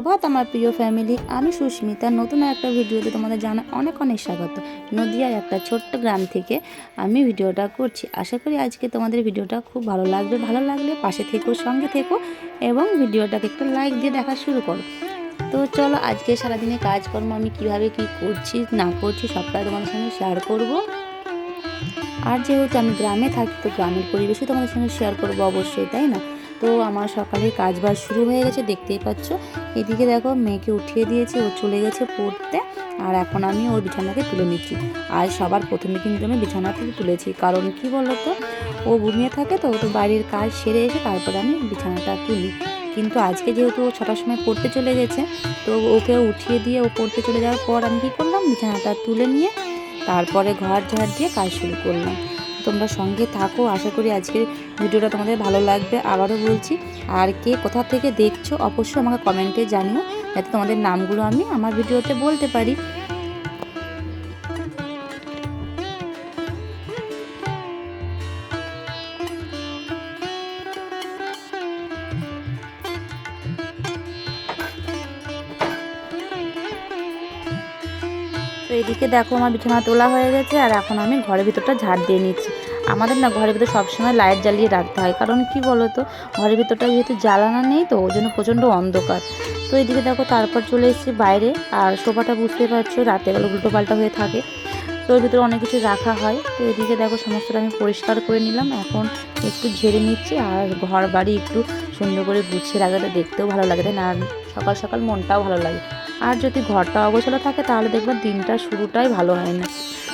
সুপ্রভাত আমার প্রিয় ফ্যামিলি, আমি সুস্মিতা। নতুন একটা ভিডিওতে তোমাদের জানাই অনেক অনেক স্বাগত। নদিয়ার একটা ছোট্ট গ্রাম থেকে আমি ভিডিওটা করছি। আশা করি আজকে তোমাদের ভিডিওটা খুব ভালো লাগবে। ভালো লাগলে পাশে থেকো, সঙ্গে থেকো এবং ভিডিওটাকে একটু লাইক দিয়ে দেখা শুরু করো। তো চলো, আজকে সারাদিনে কাজকর্ম আমি কিভাবে কি করছি না করছি সবটাই তোমাদের সঙ্গে শেয়ার করব। আর যেহেতু আমি গ্রামে থাকি, তো গ্রামের পরিবেশই তোমাদের সঙ্গে শেয়ার করবো অবশ্যই, তাই না? তো আমার সকালে কাজবাজ শুরু হয়ে গেছে, দেখতেই পাচ্ছ। এদিকে দেখো, মেয়েকে উঠিয়ে দিয়েছে, ও চলে গেছে পড়তে। আর এখন আমি ওর বিছানাকে তুলে নিচ্ছি। আর সবার প্রথমে কিন্তু আমি বিছানা থেকে তুলেছি, কারণ কি বলতো, ও ঘুমিয়ে থাকে, তো বাড়ির কাজ সেরে এসে তারপরে আমি বিছানাটা তুলি। কিন্তু আজকে যেহেতু ও 6টার সময় পড়তে চলে গেছে, তো ওকে উঠিয়ে দিয়ে ও পড়তে চলে যাওয়ার পর আমি কী করলাম, বিছানাটা তুলে নিয়ে তারপরে ঘর ঝাড় দিয়ে কাজ শুরু করলাম। তোমরা সঙ্গে থাকো, আশা করি আজকের ভিডিওটা তোমাদের ভালো লাগবে। আবারও বলছি, আর কে কোথা থেকে দেখছো অবশ্যই আমাকে কমেন্টে জানিও, যাতে তোমাদের নামগুলো আমি আমার ভিডিওতে বলতে পারি। তো এদিকে দেখো, আমার বিছানা তোলা হয়ে গেছে, আর এখন আমি ঘরের ভিতরটা ঝাড় দিয়ে নিচ্ছি। আমাদের না ঘরের ভিতর সবসময় লাইট জ্বালিয়ে রাখতে হয়, কারণ কি বলো তো, ঘরের ভিতরটা যেহেতু জ্বালানো নেই, তো ওই জন্য প্রচণ্ড অন্ধকার। তো এদিকে দেখো, তারপর চলে এসেছি বাইরে। আর সোফাটা বুঝতে পারছো রাতের বেলা উল্টো পাল্টা হয়ে থাকে, তো ওর ভিতরে অনেক কিছু রাখা হয়। তো এদিকে দেখো, সমস্তটা আমি পরিষ্কার করে নিলাম। এখন একটু ঝেড়ে নিচ্ছি, আর ঘর বাড়ি একটু সুন্দর করে গুছিয়ে রাখাটা দেখতেও ভালো লাগে, তাই না? আর সকাল সকাল মনটাও ভালো লাগে। আর যদি ঘরটা অগোছালো থাকে, তাহলে দেখবে দিনটার শুরুটাই ভালো হয় না।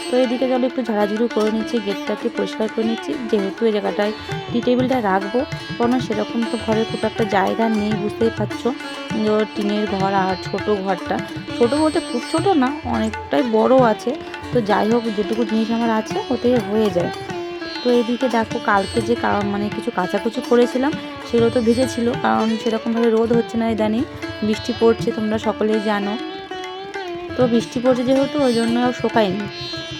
তো এদিকে চলো একটু ঝাড়াঝুড়ি করে নিচ্ছি, গেটটাকে পরিষ্কার করে নিচ্ছি, যেহেতু এই জায়গাটায় টি টেবিলটা রাখবো। কারণ সেরকম তো ঘরের খুব একটা জায়গা নেই, বুঝতেই পারছো। টিনের ঘর, আর ছোট ঘরটা, ছোট বলতে খুব ছোট না, অনেকটাই বড় আছে। তো যাই হোক, যেটুকু জিনিস আমার আছে ওতে হয়ে যায়। তো এইদিকে দেখো, কালকে যে মানে কিছু কাচাকুচি করেছিলাম, সেগুলো তো ভিজেছিল, কারণ সেরকমভাবে রোদ হচ্ছে না ইদানিং, বৃষ্টি পড়ছে, তোমরা সকলেই জানো। তো বৃষ্টি পড়ছে যেহেতু, ওই জন্য শোকায়নি।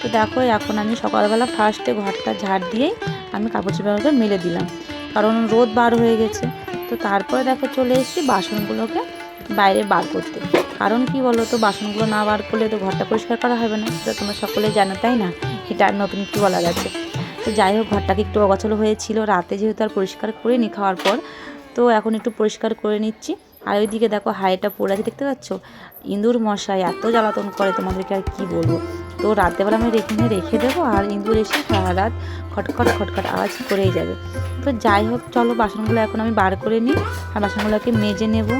তো দেখো, এখন আমি সকালবেলা ফার্স্টে ঘরটা ঝাড় দিয়েই আমি কাপড় চোপড়কে মেলে দিলাম, কারণ রোদ বার হয়ে গেছে। তো তারপরে দেখো, চলে এসেছি বাসনগুলোকে বাইরে বার করতে। কারণ কি বলো তো, বাসনগুলো না বার করলে তো ঘরটা পরিষ্কার করা হবে না, সেটা তোমরা সকলে জানো, তাই না? এটা আর নতুন কি বলা গেছে। তো যাই হোক, ঘরটাকে একটু অগোছালো হয়েছিল রাতে, যেহেতু আর পরিষ্কার করিনি খাওয়ার পর, তো এখন একটু পরিষ্কার করে নিচ্ছি। আর ওইদিকে দেখো, হাঁড়িটা পড়ে আছে, দেখতে পাচ্ছ? ইঁদুর মশাই এত জ্বালাতন করে, তোমাদেরকে আর কি বলবো। তো রাত্রেবেলা আমি রেখে দেবো, আর ইঁদুর এসে সারা রাত খটখট খটখট আওয়াজ করেই যাবে। তো যাই হোক, চলো বাসনগুলো এখন আমি বার করে নিই, আর বাসনগুলোকে মেজে নেব।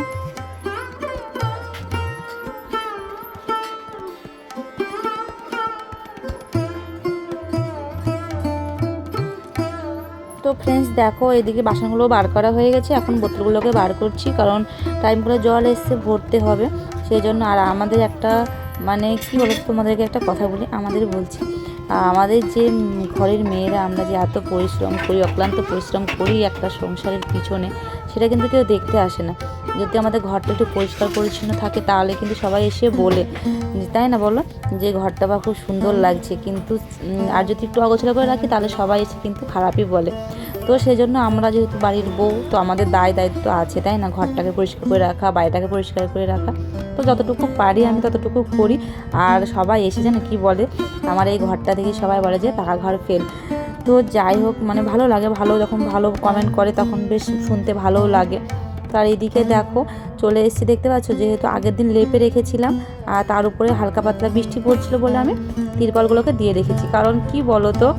তো ফ্রেন্ডস দেখো, এদিকে বাসনগুলো বার করা হয়ে গেছে, এখন বোতলগুলোকে বার করছি, কারণ টাইম করে জল এসে ভরতে হবে, সেই জন্য। আর আমাদের একটা মানে কি বলো, তোমাদেরকে একটা কথা বলি, আমাদের বলছি, আমাদের যে ঘরের মেয়েরা আমরা যে এত পরিশ্রম করি, অক্লান্ত পরিশ্রম করি একটা সংসারের পিছনে, সেটা কিন্তু কেউ দেখতে আসে না। যদি আমাদের ঘরটা একটু পরিষ্কার পরিচ্ছন্ন থাকে, তাহলে কিন্তু সবাই এসে বলে, তাই না বলো, যে ঘরটা বা খুব সুন্দর লাগছে। কিন্তু আর যদি একটু অগোছালো করে রাখি, তাহলে সবাই এসে কিন্তু খারাপই বলে। তো সেই জন্য আমরা যেহেতু বাড়ির বউ, তো আমাদের দায়িত্ব আছে, তাই না? ঘরটাকে পরিষ্কার করে রাখা, বাড়িটাকে পরিষ্কার করে রাখা। তো যতটুকু পারি আমি ততটুকু করি। আর সবাই এসে যেন কি বলে, আমার এই ঘরটা দেখে সবাই বলে যে পাকা ঘর ফেল। তো যাই হোক, মানে ভালো লাগে, ভালো যখন ভালো কমেন্ট করে তখন বেশ শুনতে ভালোও লাগে। তার এইদিকে দেখো, চলে এসেছি, দেখতে পাচ্ছ, যেহেতু আগের দিন লেপে রেখেছিলাম, আর তার উপরে হালকা পাতলা বৃষ্টি পড়ছিল বলে আমি তিরপলগুলোকে দিয়ে রেখেছি। কারণ কি বলো তো,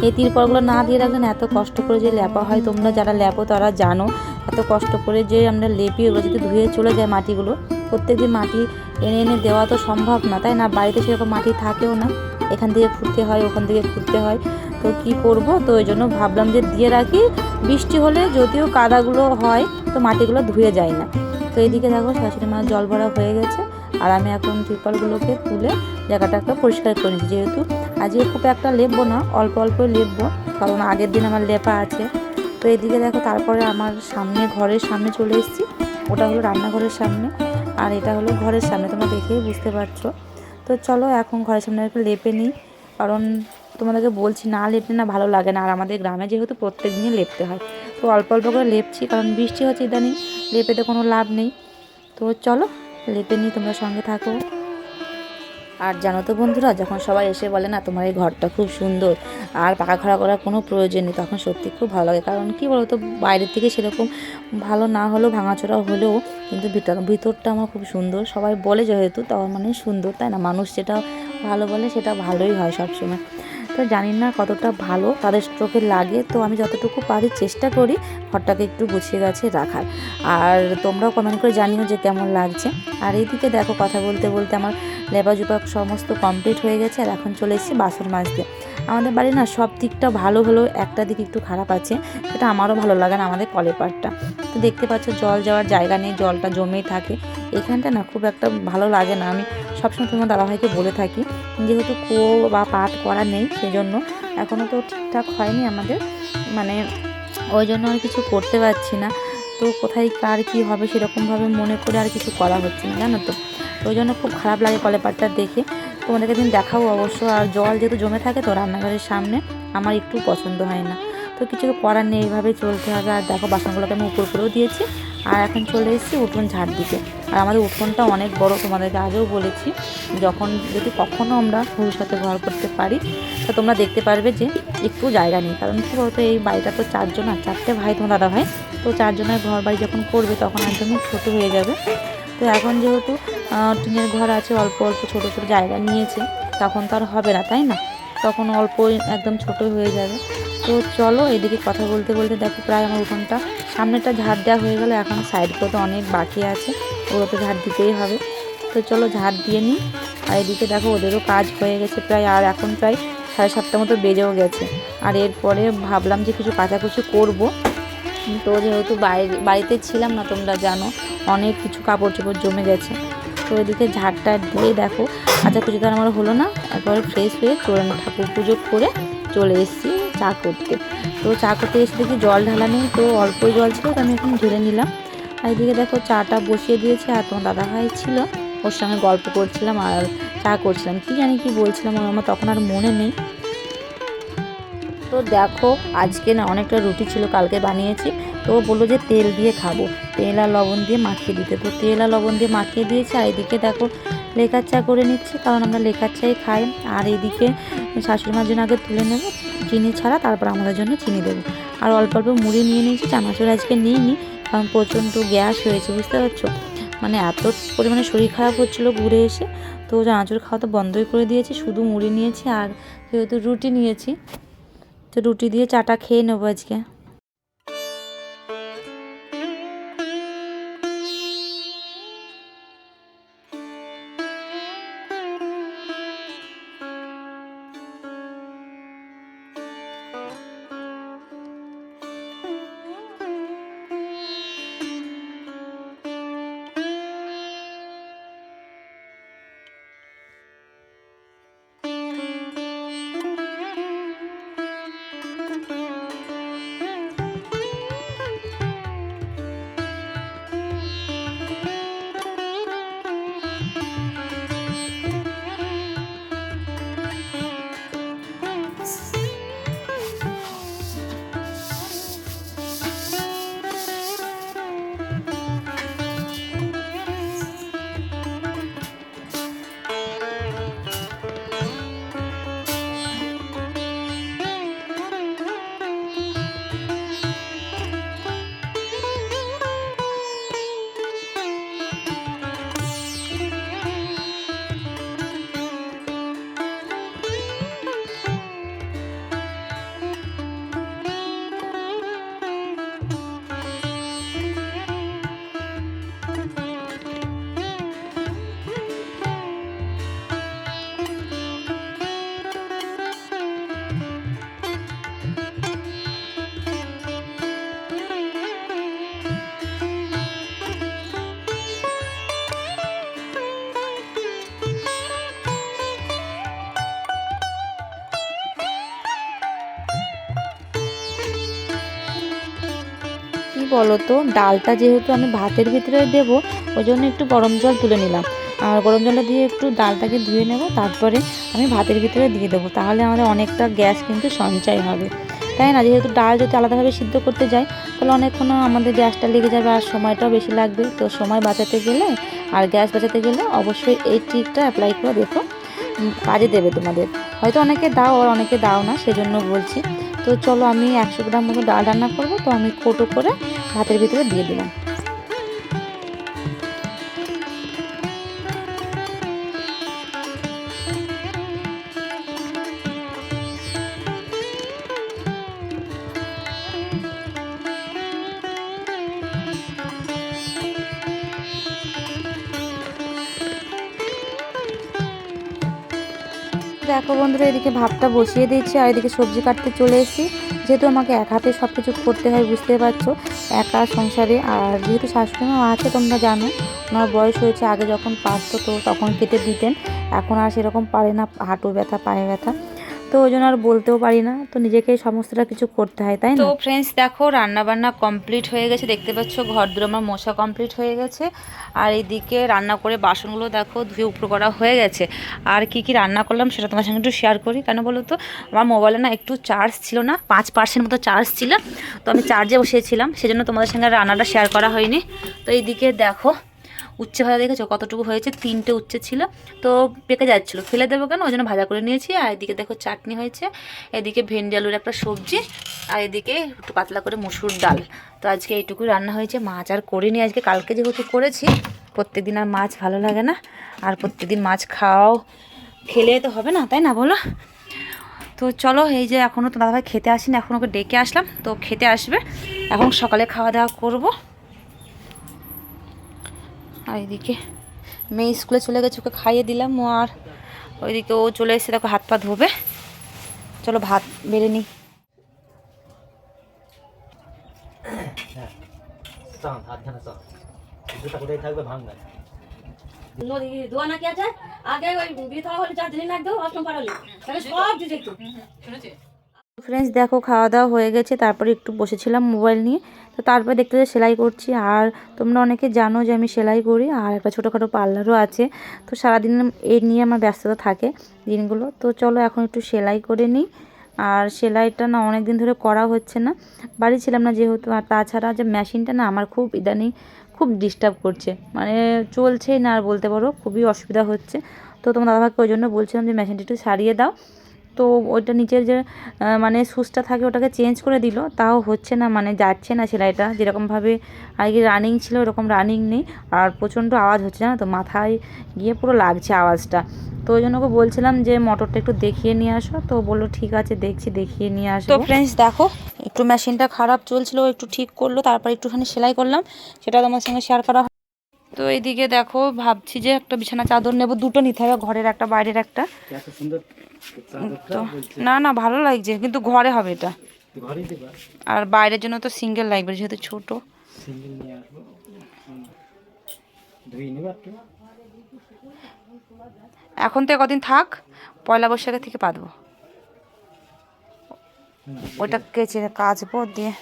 এই তিরপলগুলো না দিয়ে রাখলে না, এত কষ্ট করে যে লেপা হয়, তোমরা যারা লেপো তারা জানো, এত কষ্ট করে যে আমরা লেপি, ওগুলো যদি ধুয়ে চলে যায় মাটিগুলো, প্রত্যেকদিন মাটি এনে এনে দেওয়া তো সম্ভব না, তাই না? বাড়িতে সেরকম মাটি থাকেও না, এখান থেকে খুঁড়তে হয়, ওখান থেকে খুঁড়তে হয়। তো কি করব, তো ওই জন্য ভাবলাম যে দিয়ে রাখি, বৃষ্টি হলে যদিও কাদাগুলো হয়, তো মাটিগুলো ধুয়ে যায় না। তো এইদিকে দেখো, শাশুড়ি মার জল ভরা হয়ে গেছে, আর আমি এখন তিরপলগুলোকে তুলে জায়গাটাকে পরিষ্কার করে নিচ্ছি। যেহেতু আজকে খুব একটা লেপবো না, অল্প অল্প লেপবো, কারণ আগের দিন আমার লেপা আছে। তো এদিকে দেখো, তারপরে আমার সামনে, ঘরের সামনে চলে এসেছি। ওটা হলো রান্নাঘরের সামনে, আর এটা হলো ঘরের সামনে, তোমরা দেখেই বুঝতে পারছো। তো চলো, এখন ঘরের সামনে একটু লেপে নিই, কারণ তোমাদেরকে বলছি, না লেপলে না ভালো লাগে না। আর আমাদের গ্রামে যেহেতু প্রত্যেক দিনই লেপতে হয়, তো অল্প অল্প করে লেপছি, কারণ বৃষ্টি হচ্ছে ইদানিং, লেপে তো কোনো লাভ নেই। তো চলো লেপে নিই, তোমরা সঙ্গে থাকো। আর জানো তো বন্ধুরা, যখন সবাই এসে বলে না তোমার এই ঘরটা খুব সুন্দর আর পাকা খড়া করার কোনো প্রয়োজন নেই, তখন সত্যি খুব ভালো লাগে। কারণ কি বলো তো, বাইরের থেকে সেরকম ভালো না হলেও, ভাঙাচোরা হলেও কিন্তু ভিতরটা আমার খুব সুন্দর। সবাই বলে যেহেতু, তার মানে সুন্দর, তাই না? মানুষ যেটা ভালো বলে সেটা ভালোই হয় সবসময়। তো জানি না কতটা ভালো তাদের চোখে লাগে, তো আমি যতটুকু পারি চেষ্টা করি ঘরটাকে একটু গুছিয়ে গাছিয়ে রাখার। আর তোমরাও কমেন্ট করে জানিও যে কেমন লাগছে। আর এইদিকে দেখো, কথা বলতে বলতে আমার লেপা জুপা সমস্ত কমপ্লিট হয়ে গেছে, আর এখন চলে এসেছি বাসন মাজতে। আমাদের বাড়ি না সব দিকটা ভালো হলেও একটা দিক একটু খারাপ আছে, সেটা আমারও ভালো লাগে না, আমাদের কলের পাড়টা। তো দেখতে পাচ্ছ জল যাওয়ার জায়গা নেই, জলটা জমেই থাকে এখানটা না, খুব একটা ভালো লাগে না। আমি সবসময় তোমার দাদাভাইকে বলে থাকি, যেহেতু কুয়ো বা পাট করা নেই সেজন্য এখনও তো ঠিকঠাক হয়নি আমাদের, মানে ওই জন্য আর কিছু করতে পারছি না। তো কোথায় কার কী হবে সেরকমভাবে মনে করে আর কিছু করা হচ্ছে না, জানো তো। ওই জন্য খুব খারাপ লাগে কলের পাড়টা দেখে। তোমাদেরকে দিন দেখাবো অবশ্য। আর জল যেহেতু জমে থাকে তো রান্নাঘরের সামনে, আমার একটু পছন্দ হয় না। তো কিছু করার নেই, এইভাবেই চলতে হবে। আর দেখো বাসনগুলোকে আমি উপর করেও দিয়েছি, আর এখন চলে এসেছি উঠোন ঝাড় দিতে। আর আমাদের উঠোনটা অনেক বড়, তোমাদেরকে আগেও বলেছি। যখন যদি কখনও আমরা ভবিষ্যতে ঘর করতে পারি, তো তোমরা দেখতে পারবে যে একটু জায়গা নেই। কারণ কী বলতো, এই বাড়িটা তো চারজন, আর 4টে ভাই, তোমার দাদা ভাই। তো 4জনের ঘর বাড়ি যখন করবে তখন একদমই ছোটো হয়ে যাবে। তো এখন যেহেতু টিনের ঘর আছে, অল্প অল্প ছোটো ছোটো জায়গা নিয়েছে, তখন তো আর হবে না, তাই না? তখন অল্প একদম ছোটো হয়ে যাবে। তো চলো, এদিকে কথা বলতে বলতে দেখো প্রায় আমার উঠোনটা সামনেটা ঝাড় দেওয়া হয়ে গেলো। এখন সাইডগুলো তো অনেক বাকি আছে, ওগুলো তো ঝাড় দিতেই হবে। তো চলো ঝাড় দিয়ে নিই। আর এদিকে দেখো ওদেরও কাজ হয়ে গেছে প্রায়, আর এখন প্রায় 7:30 মতো বেজেও গেছে। আর এরপরে ভাবলাম যে কিছু কাচাকুচি করব। তো যেহেতু বাড়িতে ছিলাম না, তোমরা জানো অনেক কিছু কাপড় চোপড় জমে গেছে। তো এদিকে ঝাড়টা দিয়ে দেখো কাচাকুচি তো আমার হলো না, একবারে ফ্রেশ হয়ে ঠাকুর পুজো করে চলে এসেছি চা করতে। তো চা করতে এসে দেখি জল ঢালা নেই, তো অল্পই জল ছিল, তো আমি এখন ঢেলে নিলাম। আর এদিকে দেখো চাটা বসিয়ে দিয়েছি, আর তোমার দাদাভাই ছিল, ওর সঙ্গে গল্প করছিলাম আর চা করছিলাম। কি জানি কি বলছিলাম, আমার তখন আর মনে নেই। তো দেখো আজকে না অনেকটা রুটি ছিল, কালকে বানিয়েছি। তো ও বললো যে তেল দিয়ে খাবো, তেল আর লবণ দিয়ে মাখিয়ে দিতে। তো তেল আর লবণ দিয়ে মাখিয়ে দিয়েছি। আর এদিকে দেখো লেকার চা করে নিচ্ছি, কারণ আমরা লেকার চাই খাই। আর এইদিকে শাশুড়ি মার জন্য আগে তুলে নেব চিনি ছাড়া, তারপর আমাদের জন্য চিনি দেবো। আর অল্প অল্প মুড়ি নিয়ে নিয়েছি, চানাচুর আজকে নিইনি, কারণ প্রচণ্ড গ্যাস হয়েছে, বুঝতে পারছো। মানে এত পরিমাণে শরীর খারাপ হচ্ছিলো ঘুরে এসে, তো চানাচুর খাওয়া তো বন্ধই করে দিয়েছি, শুধু মুড়ি নিয়েছি। আর যেহেতু রুটি নিয়েছি, তো রুটি দিয়ে চাটা খেয়ে নেবো আজকে। কি বলো তো, ডালটা যেহেতু আমি ভাতের ভিতরে দেবো, ওই জন্য একটু গরম জল তুলে নিলাম। আর গরম জলটা দিয়ে একটু ডালটাকে ধুয়ে নেব, তারপরে আমি ভাতের ভিতরে দিয়ে দেবো, তাহলে আমাদের অনেকটা গ্যাস কিন্তু সঞ্চয় হবে। তাই না? যেহেতু ডাল যদি আলাদাভাবে সিদ্ধ করতে যাই তাহলে অনেকক্ষণ আমাদের গ্যাসটা লেগে যাবে আর সময়টাও বেশি লাগবে। তো সময় বাঁচাতে গেলে আর গ্যাস বাঁচাতে গেলে অবশ্যই এই ট্রিকটা অ্যাপ্লাই করে দেখো, কাজে দেবে তোমাদের। হয়তো অনেকে দাও আর অনেকে দাও না, সেজন্য বলছি। তো চলো আমি 100 গ্রাম মতো ডাল রান্না করব, তো আমি কৌটো করে ভাতের ভিতরে দিয়ে দিলাম। দেখো বন্ধুরা, এদিকে ভাতটা বসিয়ে দিয়েছি আর এদিকে সবজি কাটতে চলে এসেছি। যেহেতু আমাকে এক হাতে সব কিছু করতে হয়, বুঝতে পারছো, একা সংসারে। আর যেহেতু শাশুড়ি মা আছে, তোমরা জানো ওনার বয়স হয়েছে, আগে যখন পারতো তো তখন কেটে দিতেন, এখন আর সেরকম পারে না, হাঁটু ব্যথা পায়ে ব্যথা, তো ওই জন্য আর বলতেও পারি না, তো নিজেকেই সমস্তটা কিছু করতে হয়, তাই না? তো ফ্রেন্ডস দেখো, রান্নাবান্না কমপ্লিট হয়ে গেছে, দেখতে পাচ্ছ ঘর দূর আমার মশা কমপ্লিট হয়ে গেছে। আর এইদিকে রান্না করে বাসনগুলো দেখো ধুয়ে উপর করা হয়ে গেছে। আর কি কি রান্না করলাম সেটা তোমার সঙ্গে একটু শেয়ার করি। কেন বলো তো, আমার মোবাইলে না একটু চার্জ ছিল না, 5% মতো চার্জ ছিল, তো আমি চার্জে বসিয়েছিলাম, সেজন্য তোমাদের সঙ্গে রান্নাটা শেয়ার করা হয়নি। তো এইদিকে দেখো উচ্ছে ভাজা দেখেছো কতটুকু হয়েছে, 3টে উচ্ছে ছিল, তো পেকে যাচ্ছিলো, ফেলে দেবো কেন, ওই জন্য ভাজা করে নিয়েছি। আর এদিকে দেখো চাটনি হয়েছে, এদিকে ভেন্ডি আলুর একটা সবজি, আর এদিকে একটু পাতলা করে মসুর ডাল। তো আজকে এইটুকু রান্না হয়েছে, মাছ আর করিনি আজকে, কালকে যেহেতু করেছি। প্রত্যেকদিন আর মাছ ভালো লাগে না, আর প্রত্যেকদিন মাছ খেলে তো হবে না, তাই না বলো? তো চলো, এই যে এখনও তো দাদাভাই খেতে আসেনি, এখন ওকে ডেকে আসলাম, তো খেতে আসবে, এখন সকালে খাওয়া দাওয়া করবো। আর এদিকে মেয়ে স্কুলে চলে গেছে, ওকে খাইয়ে দিলাম, ও আর ওইদিকে ও চলে এসে দেখো হাত পা ধোবে। চলো ভাত বেড়ে নিই। ফ্রেন্ডস দেখো খাওয়া দাওয়া হয়ে গেছে, তারপরে একটু বসেছিলাম মোবাইল নিয়ে, তো তারপরে দেখতে যে সেলাই করছি। আর তোমরা অনেকে জানো যে আমি সেলাই করি, আর একটা ছোটোখাটো পার্লারও আছে, তো সারাদিন এই নিয়ে আমার ব্যস্ততা থাকে দিনগুলো। তো চলো এখন একটু সেলাই করে নিই। আর সেলাইটা না অনেক দিন ধরে করা হচ্ছে না, বাড়ি ছিলাম না যেহেতু। আর তাছাড়া যে মেশিনটা না আমার খুব ইদানিং খুব ডিস্টার্ব করছে, মানে চলছেই না, আর বলতে পারো খুবই অসুবিধা হচ্ছে। তো তোমার দাদাভাইকে ওই জন্য বলছিলাম যে মেশিনটা একটু সারিয়ে দাও। তো ওইটা নিচের যে মানে সুচটা থাকে ওটাকে চেঞ্জ করে দিল, তাও হচ্ছে না, মানে যাচ্ছে না সেলাইটা যেরকমভাবে আগে রানিং ছিল ওরকম রানিং নেই। আর প্রচণ্ড আওয়াজ হচ্ছে, জানো তো, মাথায় গিয়ে পুরো লাগছে আওয়াজটা। তো ওই জন্য ওকে বলছিলাম যে মোটরটা একটু দেখিয়ে নিয়ে আসো, তো বললো ঠিক আছে দেখছি, দেখিয়ে নিয়ে আসো। তো ফ্রেন্ডস দেখো, একটু মেশিনটা খারাপ চলছিল, একটু ঠিক করলো, তারপর একটুখানি সেলাই করলাম, সেটা তোমার সঙ্গে শেয়ার করা। তো এইদিকে দেখো ভাবছি যে একটা বিছানা চাদর নেব, দুটো নিতে হবে, ঘরের একটা বাইরের একটা। তো না না ভালো লাগছে, কিন্তু ঘরে হবে এটা, আর বাইরের জন্য তো সিঙ্গেল লাগবে যেহেতু ছোট। এখন তো কদিন থাক, পয়লা বৈশাখের থেকে পাতবো, ওইটা কেচে কাচবো দিয়ে।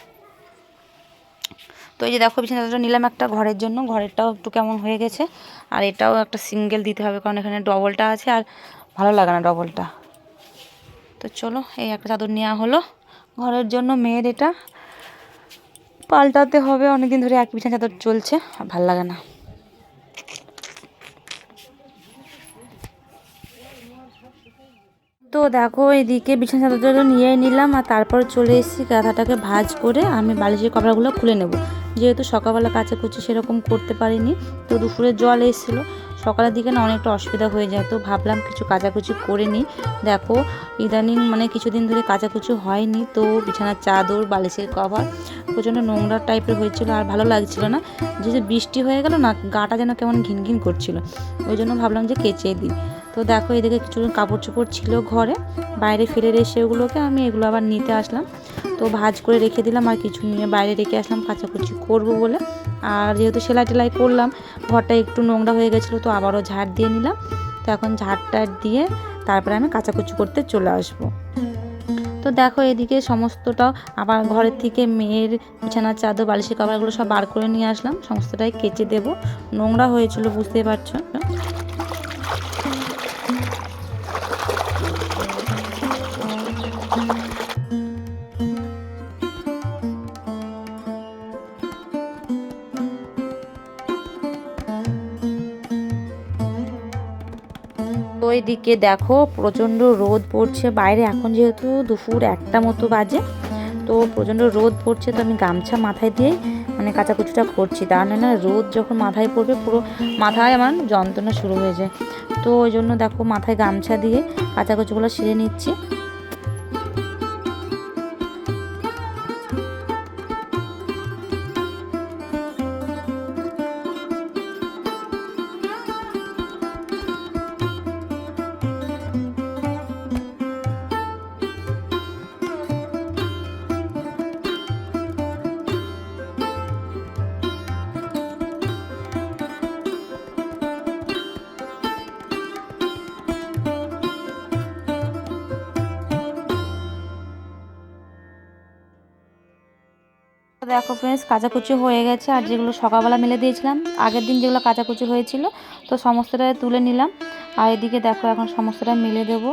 তো এই যে দেখো বিছানা চাদরটা নিলাম একটা ঘরের জন্য, ঘরেরটাও একটু কেমন হয়ে গেছে, আর এটাও একটা সিঙ্গেল দিতে হবে, কারণ এখানে ডবলটা আছে আর ভালো লাগে না ডবলটা। তো চলো এই একটা চাদর নেওয়া হলো ঘরের জন্য, মেয়ের এটা পাল্টাতে হবে, অনেকদিন ধরে এক বিছানা চাদর চলছে, আর ভালো লাগে না। তো দেখো এইদিকে বিছানা চাদরটা নিয়েই নিলাম, আর তারপর চলে এসেছি গাধাটাকে ভাঁজ করে আমি বালিশের কভারগুলো খুলে নেব। যেহেতু সকালবেলা কাচাকুচি সেরকম করতে পারিনি, তো দুপুরে জল এসেছিলো, সকালের দিকে না অনেকটা অসুবিধা হয়ে যায়, তো ভাবলাম কিছু কাচাকুচি করে নিই। দেখো ইদানিং মানে কিছুদিন ধরে কাচাকুচি হয়নি, তো বিছানার চাদর বালিশের কভার প্রচণ্ড নোংরা টাইপের হয়েছিল, আর ভালো লাগছিল না। যেহেতু বৃষ্টি হয়ে গেল না, গাটা যেন কেমন ঘিন ঘিন করছিল, ওই জন্য ভাবলাম যে কেচে দিই। তো দেখো এদিকে কিছু কাপড় চোপড় ছিল ঘরে, বাইরে ফেলে রেখে ওগুলোকে আমি এগুলো আবার নিতে আসলাম, তো ভাঁজ করে রেখে দিলাম, আর কিছু নিয়ে বাইরে রেখে আসলাম কাচাকুচি করব বলে। আর যেহেতু সেলাই টেলাই করলাম, ঘরটা একটু নোংরা হয়ে গেছিলো, তো আবারও ঝাড় দিয়ে নিলাম। তো এখন ঝাড়টা দিয়ে তারপরে আমি কাচাকুচি করতে চলে আসবো। তো দেখো এদিকে সমস্তটাও আবার ঘরের থেকে মেয়ের বিছানার চাদর বালিশের কভারগুলো সব বার করে নিয়ে আসলাম, সমস্তটাই কেচে দেবো, নোংরা হয়েছিল বুঝতেই পারছো। তো এইদিকে দেখো প্রচণ্ড রোদ পড়ছে বাইরে, এখন যেহেতু দুপুর 1টা মতো বাজে, তো প্রচণ্ড রোদ পড়ছে। তো আমি গামছা মাথায় দিয়েই মানে কাচাকুচিটা করছি, তার না রোদ যখন মাথায় পড়বে পুরো মাথায় আমার যন্ত্রণা শুরু হয়ে যায়। তো ওই জন্য দেখো মাথায় গামছা দিয়ে কাচাকুচিগুলো সেরে নিচ্ছি। দেখো ফ্রেন্ডস কাচাকুচি হয়ে গেছে, আর যেগুলো সকালবেলা মেলে দিয়েছিলাম আগের দিন যেগুলো কাচাকুচি হয়েছিল তো সমস্তটা তুলে নিলাম। আর এদিকে দেখো এখন সমস্তটা মেলে দেবো।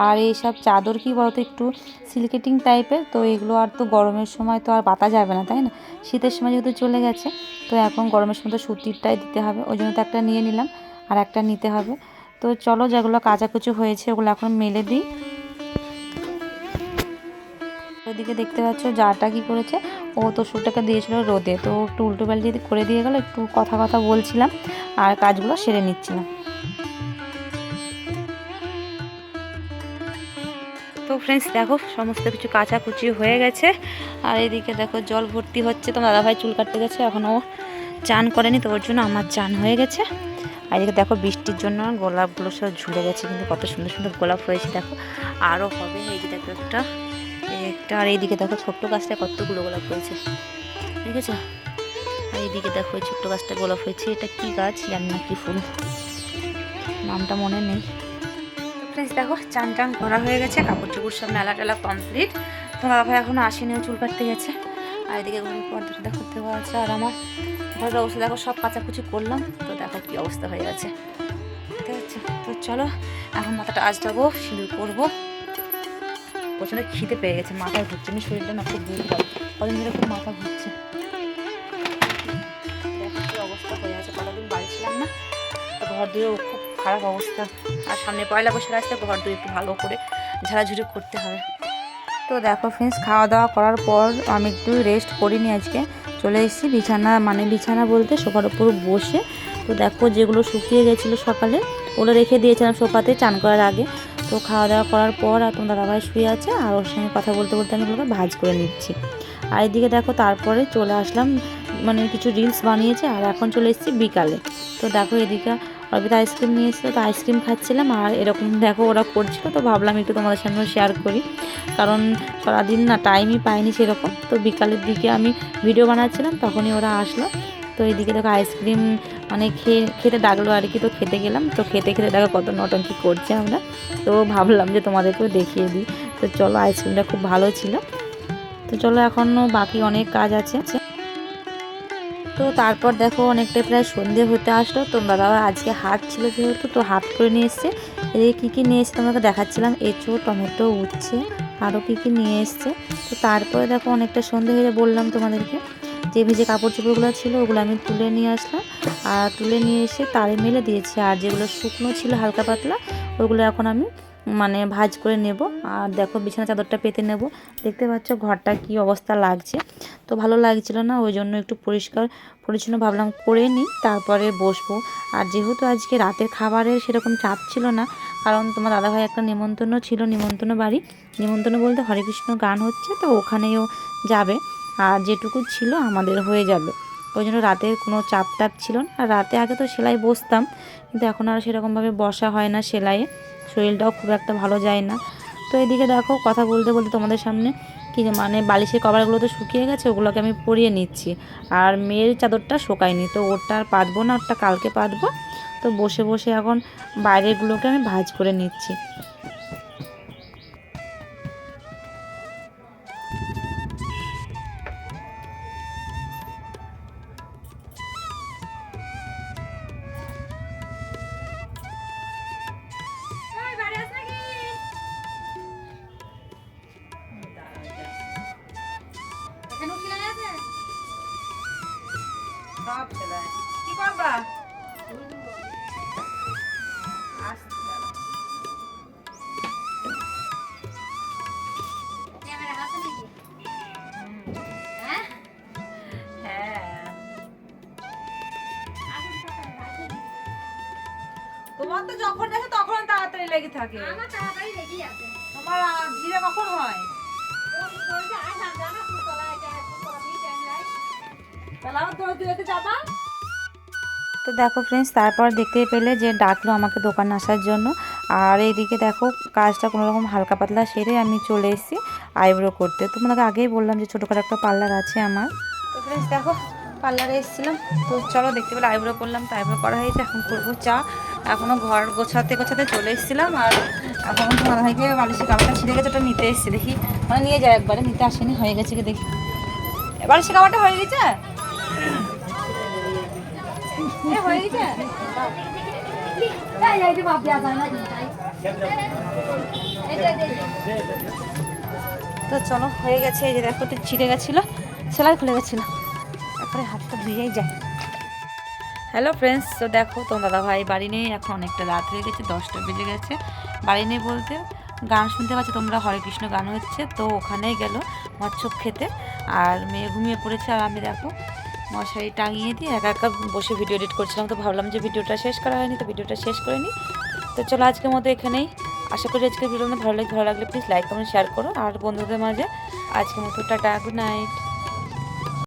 আর এইসব চাদর কি বলতো একটু সিল্কেটিং টাইপের, তো এগুলো আর তো গরমের সময় তো আর পাতা যাবে না, তাই না? শীতের সময় যেহেতু চলে গেছে, তো এখন গরমের সময় তো সুতিরটাই দিতে হবে, ওই জন্য তো একটা নিয়ে নিলাম আর একটা নিতে হবে। তো চলো যেগুলো কাচাকুচি হয়েছে ওগুলো এখন মেলে দিই। ওইদিকে দেখতে পাচ্ছ জাটা কি করেছে, ও তো সুটটাকে দিয়েছিল রোদে, তো একটু উল্টো পাল্টি করে দিয়ে গেল, একটু কথা কথা বলছিলাম আর কাজগুলো সেরে নিচ্ছিলাম। তো ফ্রেন্ডস দেখো সমস্ত কিছু কাচাকুচি হয়ে গেছে, আর এদিকে দেখো জল ভর্তি হচ্ছে। তো দাদাভাই চুল কাটতে গেছে, এখনও চান করেনি, তো ওর জন্য আমার চান হয়ে গেছে। আর এদিকে দেখো বৃষ্টির জন্য গোলাপগুলো সব ঝুলে গেছে, কিন্তু কত সুন্দর সুন্দর গোলাপ হয়েছে দেখো, আরও হবে। এই যে দেখো একটা, আর এইদিকে দেখো ছোট্ট গাছটা কতগুলো গোলাপ হয়েছে, ঠিক আছে? আর এইদিকে দেখো এই ছোট্ট গাছটা গোলাপ হয়েছে, এটা কি গাছ জানি না, কি ফুল নামটা মনে নেই। ফ্রেন্ডস দেখো চান টান করা হয়ে গেছে, কাপড় চোপড় সব মেলা টেলা কমপ্লিট। তো দাদাভাই এখনো আসেনিও, চুল কাটতে গেছে। আর এদিকে ঘরের পর্দাটা দেখো দেওয়া আছে, আর আমার ঘরের অবস্থা দেখো সব কাচাকুচি করলাম, তো দেখো কি অবস্থা হয়ে গেছে, ঠিক আছে? তো চলো এখন মাথাটা আঁচড়াবো, সিঁদুর করবো। প্রচণ্ড খিদে পেয়ে গেছে, মাথায় ঘুরছে, আমি শরীরটা না খুব দুর্বল, কদিন ধরে খুব মাথা ঘুরছে। দেখো কি অবস্থা হয়ে আছে, কতদিন বাড়ি ছিলাম না, তো ঘর দিয়েও খুব খারাপ অবস্থা। আর সামনে পয়লা বৈশাখ আসতে ঘর দিয়ে একটু ভালো করে ঝাড়াঝুড়ি করতে হবে। তো দেখো ফ্রেন্ডস খাওয়া দাওয়া করার পর আমি একটু রেস্ট করিনি, আজকে চলে এসেছি বিছানা, মানে বিছানা বলতে সোফার উপর বসে। তো দেখো যেগুলো শুকিয়ে গেছিলো সকালে ওগুলো রেখে দিয়েছিলাম সোফাতে চান করার আগে। তো খাওয়া দাওয়া করার পর আর তোমার দাদাভাই শুয়ে আছে, আর ওর সঙ্গে কথা বলতে বলতে আমি ওগুলোকে ভাজ করে নিচ্ছি। আর এদিকে দেখো তারপরে চলে আসলাম, মানে কিছু রিলস বানিয়েছে, আর এখন চলে এসেছি বিকালে। তো দেখো এদিকে অর্পিতা আইসক্রিম নিয়ে এসেছিলো, তো আইসক্রিম খাচ্ছিলাম, আর এরকম দেখো ওরা করছিলো, তো ভাবলাম একটু তোমাদের সামনে শেয়ার করি, কারণ সারাদিন না টাইমই পাইনি সেরকম। তো বিকালের দিকে আমি ভিডিও বানাচ্ছিলাম, তখনই ওরা আসলো। তো এইদিকে দেখো আইসক্রিম মানে খেতে ডাকলো আর কি, তো খেতে গেলাম। তো খেতে খেতে দেখো কত নটঙ্কি করছে আমরা, তো ভাবলাম যে তোমাদেরকেও দেখিয়ে দিই। তো চলো আইসক্রিমটা খুব ভালো ছিল। তো চলো এখনও বাকি অনেক কাজ আছে। তো তারপর দেখো অনেকটা প্রায় সন্ধে হতে আসলো, তো দাদা আজকে হাট ছিল যেহেতু, তো হাট করে নিয়ে এসছে। এদিকে কী কী নিয়ে এসছে তোমাকে দেখাচ্ছিলাম, এঁচো, টমেটো, উচ্ছে, আরও কী কী নিয়ে এসছে। তো তারপরে দেখো অনেকটা সন্ধে হয়ে বললাম তোমাদেরকে, যে ভিজে কাপড় চোপড়গুলো ছিল ওগুলো আমি তুলে নিয়ে আসলাম, আর তুলে নিয়ে এসে তারে মেলে দিয়েছি। আর যেগুলো শুকনো ছিল হালকা পাতলা ওগুলো এখন আমি মানে ভাজ করে নেব। আর দেখো বিছানা চাদরটা পেতে নেব, দেখতে পাচ্ছ ঘরটা কি অবস্থা লাগছে, তো ভালো লাগছিল না, ওই জন্য একটু পরিষ্কার পরিচ্ছন্ন ভাবলাম করে নিই, তারপরে বসবো। আর যেহেতু আজকে রাতের খাবারের সেরকম চাপ ছিল না, কারণ তোমার দাদাভাই একটা নিমন্ত্রণ ছিল, নিমন্ত্রণ বাড়ি, নিমন্ত্রণ বলতে হরে কৃষ্ণ গান হচ্ছে, তো ওখানেও যাবে, আর যেটুকু ছিল আমাদের হয়ে যাবে, ওই জন্য রাতের কোনো চাপ টাপ ছিল না। আর রাতে আগে তো সেলাই বসতাম, কিন্তু এখন আর সেরকমভাবে বসা হয় না সেলাইয়ে, শরীরটাও খুব একটা ভালো যায় না। তো এদিকে দেখো কথা বলতে বলতে তোমাদের সামনে কি মানে বালিশের কভারগুলো তো শুকিয়ে গেছে, ওগুলোকে আমি পরিয়ে নিচ্ছি। আর মেয়ের চাদরটা শোকায়নি, তো ওরটা আর পাতবো না, ওরটা কালকে পাতবো। তো বসে বসে এখন বাইরেরগুলোকে আমি ভাঁজ করে নিচ্ছি। সব সেলাই কি করবা? তোমার তো যখন আসে তখন তাড়াতাড়ি লেগে থাকে। আমার তাড়াতাড়ি লেগেই আছে। তোমার ধীরে কখন হয়? তাহলে আমার তোমার দুয়েতে যাবা। তো দেখো ফ্রেন্ডস, তারপর দেখতেই পেলে যে ডাকলো আমাকে দোকানে আসার জন্য। আর এইদিকে দেখো কাজটা কোনোরকম হালকা পাতলা সেরে আমি চলে এসেছি আইব্রো করতে। তোমাকে আগেই বললাম যে ছোটোখাটো একটা পার্লার আছে আমার। তো ফ্রেন্ডস দেখো পার্লারে এসেছিলাম, তো চলো দেখতে পেলে আইব্রো করলাম। তো আইব্রো করা হয়েছে, এখন করবো চা। এখনও ঘর গোছাতে গোছাতে চলে এসেছিলাম। আর এখন তোমার ভাইকে বালিশের কাপড়টা ছিঁড়ে গেছে, ওটা নিতে এসেছি। দেখি মানে নিয়ে যায় একবারে, নিতে আসেনি, হয়ে গেছে কি দেখি। বালিশের কাপড়টা হয়ে গেছে, হয়ে গেছে। তো চলো হয়ে গেছে। এই যে দেখো তো ছিঁড়ে গেছিলো, সেলাই খুলে গেছিলো, তারপরে হাতটা ধুয়েই যায়। হ্যালো ফ্রেন্ডস, তো দেখো তোমার দাদা ভাই বাড়ি নেই, এখন অনেকটা রাত হয়ে গেছে, 10টা বেজে গেছে। বাড়ি নেই বলতে গান শুনতে পাচ্ছি তোমরা, হরে কৃষ্ণ গান হচ্ছে, তো ওখানেই গেল মচ্ছপ খেতে। আর মেয়ে ঘুমিয়ে পড়েছে, আর আমি দেখো মশারি টাঙিয়ে দিয়ে একা একা বসে ভিডিও এডিট করছিলাম। তো ভাবলাম যে ভিডিওটা শেষ করা হয়নি, তো ভিডিওটা শেষ করে নিই। তো চলো আজকের মতো এখানেই। আশা করি আজকের ভিডিওটা ভালো লাগলে প্লিজ লাইক কমেন্ট শেয়ার করো। আর বন্ধুদের মাঝে আজকের মতো টাটা, গুড নাইট।